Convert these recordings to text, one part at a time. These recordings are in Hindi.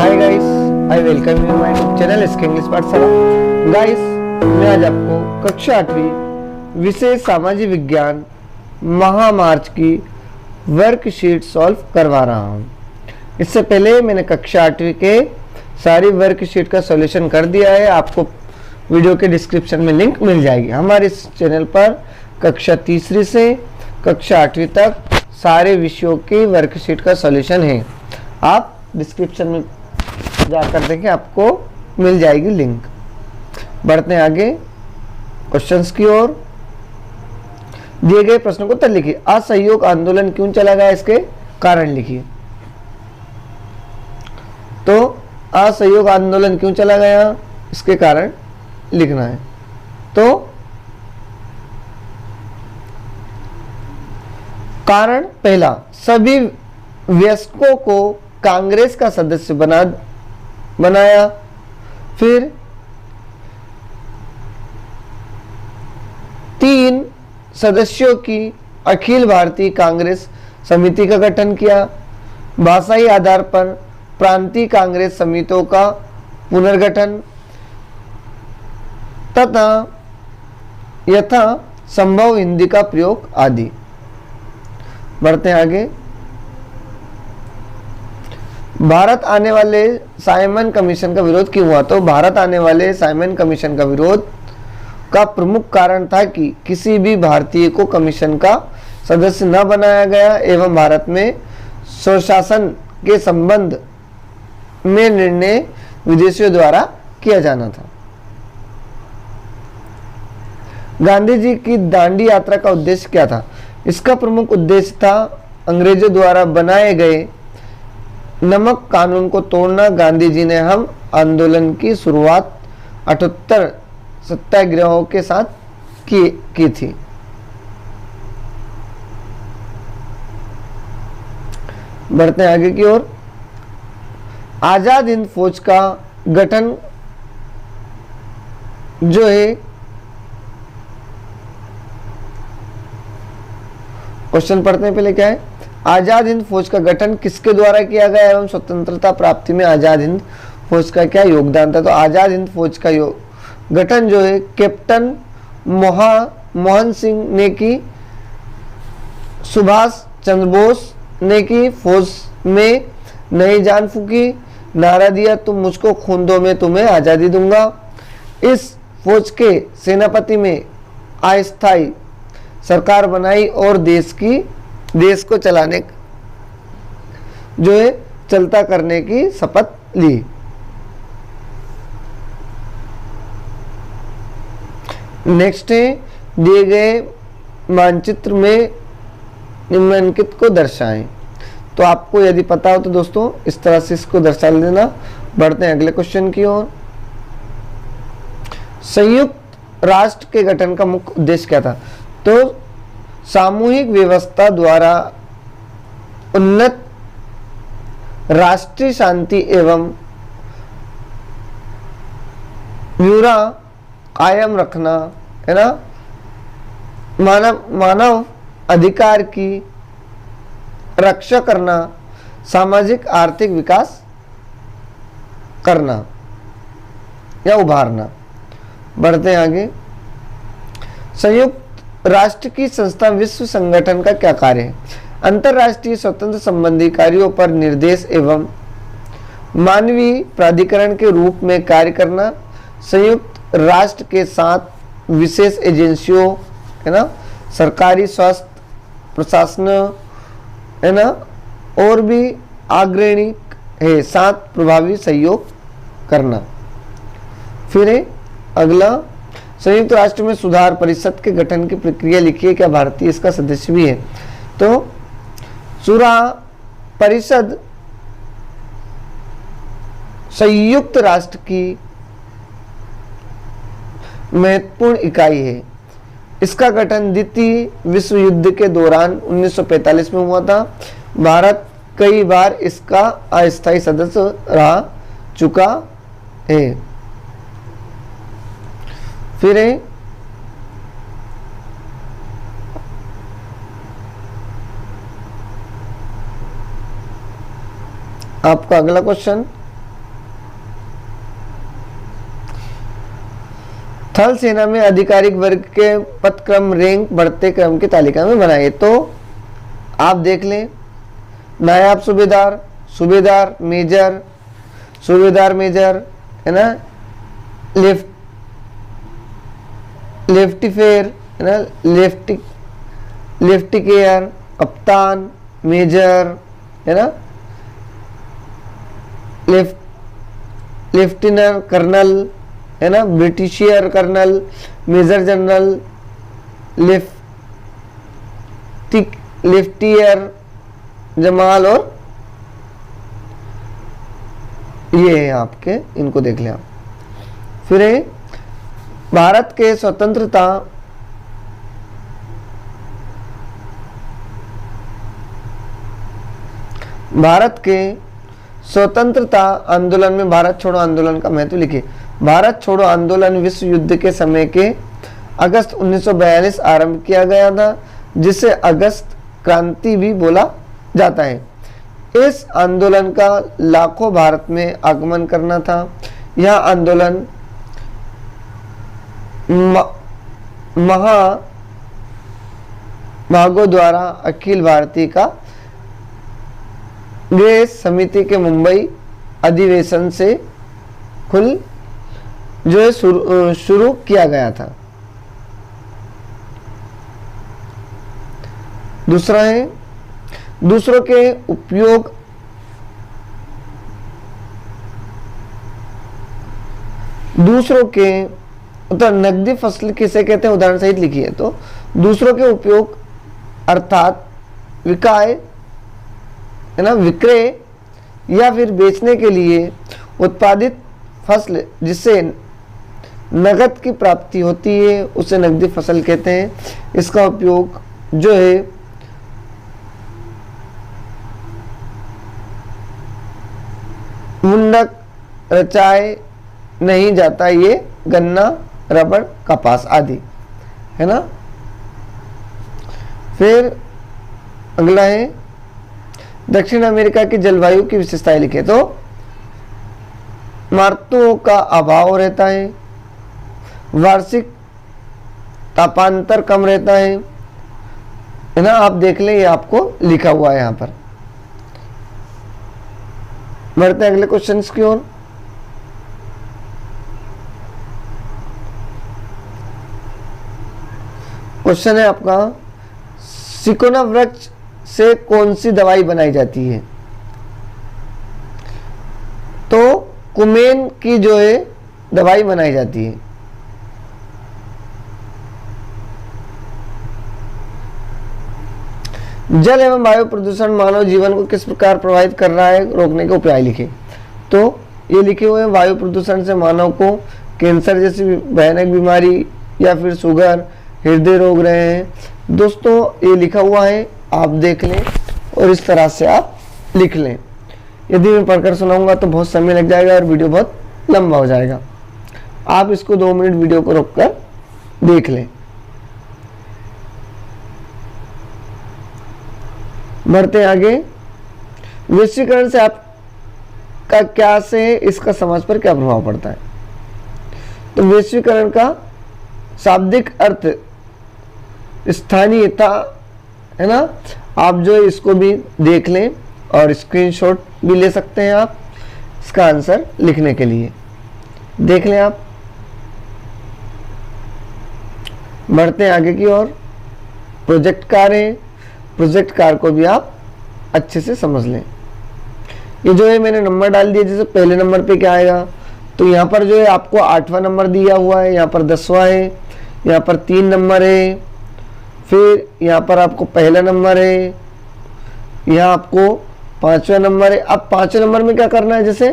Hi guys, I welcome you my channel इसके इंग्लिश पाठशाला। गाइस, मैं आज आपको कक्षा 8वीं विषय सामाजिक विज्ञान महामार्च की वर्कशीट सॉल्व करवा रहा हूं। इससे पहले मैंने कक्षा 8वीं के सारी वर्कशीट का सॉल्यूशन कर दिया है। आपको वीडियो के डिस्क्रिप्शन में लिंक मिल जाएगी। हमारे इस चैनल पर कक्षा 3री से कक्षा 8वीं तक सारे विषयों की वर्कशीट का सॉल्यूशन है। आप डिस्क्रिप्शन में जाकर देखें, आपको मिल जाएगी लिंक। बढ़ते हैं आगे क्वेश्चंस की ओर। दिए गए प्रश्नों को उत्तर लिखिए। असहयोग आंदोलन क्यों चला गया, इसके कारण लिखिए। तो असहयोग आंदोलन क्यों चला गया, इसके कारण लिखना है। तो कारण पहला, सभी वयस्कों को कांग्रेस का सदस्य बनाया। फिर 3 सदस्यों की अखिल भारतीय कांग्रेस समिति का गठन किया। भाषाई आधार पर प्रांतीय कांग्रेस समितियों का पुनर्गठन तथा यथा संभव हिंदी का प्रयोग आदि। बढ़ते हैं आगे। भारत आने वाले साइमन कमीशन का विरोध क्यों हुआ? तो भारत आने वाले साइमन कमीशन का विरोध का प्रमुख कारण था कि किसी भी भारतीय को कमीशन का सदस्य न बनाया गया एवं भारत में स्वशासन के संबंध में निर्णय विदेशियों द्वारा किया जाना था। गांधी जी की दांडी यात्रा का उद्देश्य क्या था? इसका प्रमुख उद्देश्य था अंग्रेजों द्वारा बनाए गए नमक कानून को तोड़ना। गांधी जी ने हम आंदोलन की शुरुआत 78 सत्याग्रहों के साथ की थी। बढ़ते हैं आगे की ओर। आजाद हिंद फौज का गठन जो है, क्वेश्चन पढ़ते हैं पहले क्या है। आजाद हिंद फौज का गठन किसके द्वारा किया गया एवं स्वतंत्रता प्राप्ति में आजाद हिंद फौज का क्या योगदान था? तो आजाद हिंद फौज का गठन जो है कैप्टन मोहन सिंह ने की, सुभाष चंद्र बोस ने की। फौज में नई जान फूकी, नारा दिया तुम मुझको खून दो मैं तुम्हें आजादी दूंगा। इस फौज के सेनापति में अस्थायी सरकार बनाई और देश को चलाने जो है चलता करने की शपथ ली। नेक्स्ट है, दिए गए मानचित्र में निम्नलिखित को दर्शाएं। तो आपको यदि पता हो तो दोस्तों इस तरह से इसको दर्शा लेना। बढ़ते हैं अगले क्वेश्चन की ओर। संयुक्त राष्ट्र के गठन का मुख्य उद्देश्य क्या था? तो सामूहिक व्यवस्था द्वारा उन्नत राष्ट्रीय शांति एवं व्यूरा कायम रखना है ना, मानव अधिकार की रक्षा करना, सामाजिक आर्थिक विकास करना या उभारना। बढ़ते हैं आगे। संयुक्त राष्ट्र की संस्था विश्व संगठन का क्या कार्य है? अंतरराष्ट्रीय स्वतंत्र संबंधी कार्यों पर निर्देश एवं मानवीय प्राधिकरण के रूप में कार्य करना। संयुक्त राष्ट्र के साथ विशेष एजेंसियों है ना, सरकारी स्वास्थ्य प्रशासन है ना, और भी अग्रणी है, साथ प्रभावी सहयोग करना। फिर है अगला, संयुक्त राष्ट्र में सुधार परिषद के गठन की प्रक्रिया लिखिए। क्या भारतीय इसका सदस्य भी है? तो सुधार परिषद संयुक्त राष्ट्र की महत्वपूर्ण इकाई है। इसका गठन द्वितीय विश्व युद्ध के दौरान 1945 में हुआ था। भारत कई बार इसका अस्थायी सदस्य रह चुका है। फिर है आपका अगला क्वेश्चन, थल सेना में आधिकारिक वर्ग के पद क्रम रैंक बढ़ते क्रम की तालिका में बनाइए। तो आप देख लें, नायब सूबेदार, सूबेदार मेजर, सूबेदार मेजर, है ना, लेफ्टिफेयर, है ना, लेफ्टिकेयर, कप्तान, मेजर, है ना, लेफ्टिनेंट कर्नल, है ना, ब्रिटिशियर कर्नल, मेजर जनरल, लेफ्टियर, जमाल, और ये है आपके, इनको देख लें आप। फिर है भारत के स्वतंत्रता आंदोलन में भारत छोड़ो आंदोलन का महत्व लिखिए। भारत छोड़ो आंदोलन विश्व युद्ध के समय के अगस्त 1942 आरंभ किया गया था, जिसे अगस्त क्रांति भी बोला जाता है। इस आंदोलन का लाखों भारत में आगमन करना था। यह आंदोलन महाभागों द्वारा अखिल भारतीय कांग्रेस समिति के मुंबई अधिवेशन से शुरू किया गया था। दूसरा है दूसरों के उपयोग नकदी फसल किसे कहते हैं, उदाहरण सहित लिखिए। तो दूसरों के उपयोग अर्थात विक्रय, है ना, विक्रय या फिर बेचने के लिए उत्पादित फसल जिससे नगद की प्राप्ति होती है उसे नकदी फसल कहते हैं। इसका उपयोग जो है मुंडक रचाए नहीं जाता, ये गन्ना, रबड़, कपास आदि, है ना। फिर अगला है दक्षिण अमेरिका की जलवायु की विशेषताएं लिखे। तो ऋतुओं का अभाव रहता है, वार्षिक तापांतर कम रहता है ना। आप देख लें, ये आपको लिखा हुआ है यहाँ पर। बढ़ते हैं अगले क्वेश्चंस की ओर। क्वेश्चन है आपका, सिकोना वृक्ष से कौन सी दवाई बनाई जाती है? तो कुमेन की जो है दवाई बनाई जाती है। जल एवं वायु प्रदूषण मानव जीवन को किस प्रकार प्रभावित कर रहा है, रोकने के उपाय लिखे। तो ये लिखे हुए हैं, वायु प्रदूषण से मानव को कैंसर जैसी भयानक बीमारी या फिर शुगर, हृदय रोग रहे हैं। दोस्तों ये लिखा हुआ है, आप देख लें और इस तरह से आप लिख लें। यदि मैं पढ़कर सुनाऊंगा तो बहुत समय लग जाएगा और वीडियो बहुत लंबा हो जाएगा। आप इसको 2 मिनट वीडियो को रोककर देख लें। बढ़ते हैं आगे। वैश्वीकरण से आपका क्या से इसका समाज पर क्या प्रभाव पड़ता है? तो वैश्वीकरण का शाब्दिक अर्थ स्थानीयता, है ना। आप जो इसको भी देख लें और स्क्रीनशॉट भी ले सकते हैं आप इसका आंसर लिखने के लिए, देख लें आप। बढ़ते हैं आगे की ओर। प्रोजेक्ट कार्य है, प्रोजेक्ट कार्य को भी आप अच्छे से समझ लें। ये जो है मैंने नंबर डाल दिया, जैसे पहले नंबर पे क्या आएगा, तो यहाँ पर जो है आपको 8वां नंबर दिया हुआ है, यहाँ पर 10वां है, यहाँ पर 3 नंबर है, फिर यहाँ पर आपको पहला नंबर है, यहाँ आपको 5वां नंबर है। अब 5वें नंबर में क्या करना है, जैसे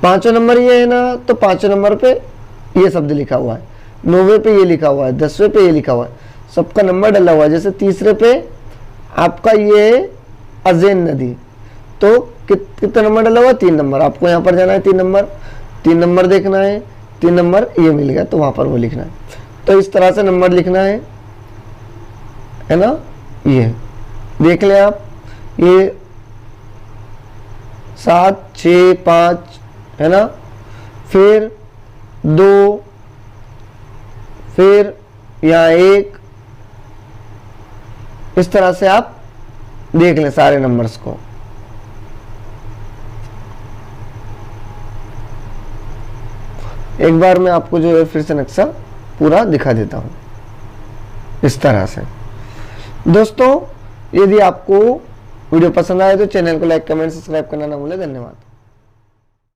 5वां नंबर ये है ना, तो 5वें नंबर पे ये शब्द लिखा हुआ है, 9वें पे ये लिखा हुआ है, 10वें पे ये लिखा हुआ है, सबका नंबर डला हुआ है। जैसे तीसरे पे आपका ये है अजेन नदी, तो कितना नंबर डला हुआ है, 3 नंबर। आपको यहाँ पर जाना है 3 नंबर देखना है, 3 नंबर ये मिल गया तो वहां पर वो लिखना है। तो इस तरह से नंबर लिखना है ना। ये देख लें आप, ये 7, 6, 5 है ना। फिर 2, फिर यहाँ 1, इस तरह से आप देख लें सारे नंबर्स को। एक बार मैं आपको जो है फिर से नक्शा पूरा दिखा देता हूं इस तरह से। दोस्तों, यदि आपको वीडियो पसंद आए तो चैनल को लाइक, कमेंट, सब्सक्राइब करना ना भूलें। धन्यवाद।